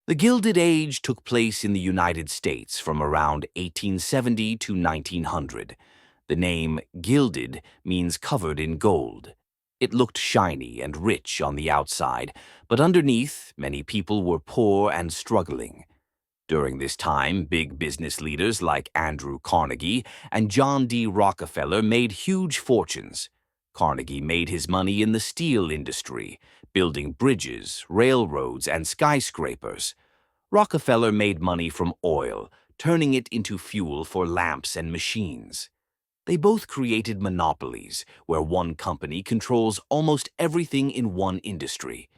The Gilded Age took place in the United States from around 1870 to 1900. The name gilded means covered in gold. It looked shiny and rich on the outside, but underneath, many people were poor and struggling. During this time, big business leaders like Andrew Carnegie and John D. Rockefeller made huge fortunes. Carnegie made his money in the steel industry, building bridges, railroads, and skyscrapers. Rockefeller made money from oil, turning it into fuel for lamps and machines. They both created monopolies, where one company controls almost everything in one industry.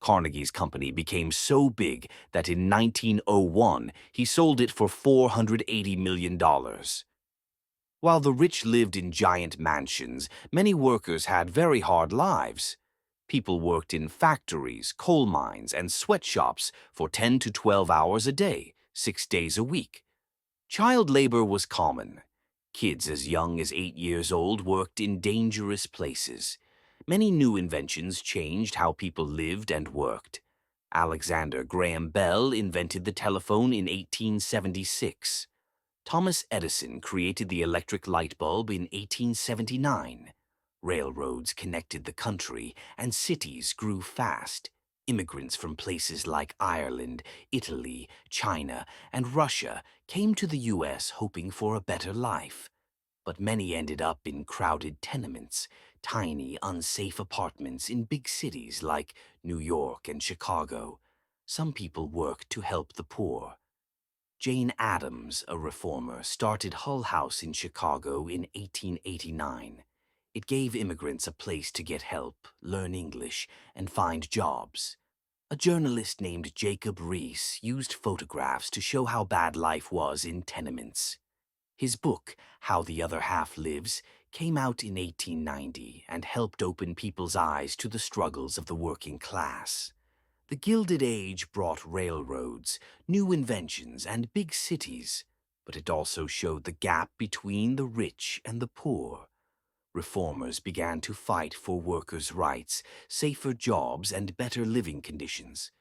Carnegie's company became so big that in 1901 he sold it for $480 million. While the rich lived in giant mansions, many workers had very hard lives. People worked in factories, coal mines, and sweatshops for 10 to 12 hours a day, 6 days a week. Child labor was common. Kids as young as 8 years old worked in dangerous places. Many new inventions changed how people lived and worked. Alexander Graham Bell invented the telephone in 1876. Thomas Edison created the electric light bulb in 1879. Railroads connected the country, and cities grew fast. Immigrants from places like Ireland, Italy, China, and Russia came to the U.S. hoping for a better life. But many ended up in crowded tenements, tiny, unsafe apartments in big cities like New York and Chicago. Some people worked to help the poor. Jane Addams, a reformer, started Hull House in Chicago in 1889. It gave immigrants a place to get help, learn English, and find jobs. A journalist named Jacob Riis used photographs to show how bad life was in tenements. His book, How the Other Half Lives, came out in 1890 and helped open people's eyes to the struggles of the working class. The Gilded Age brought railroads, new inventions, and big cities, but it also showed the gap between the rich and the poor. Reformers began to fight for workers' rights, safer jobs, and better living conditions.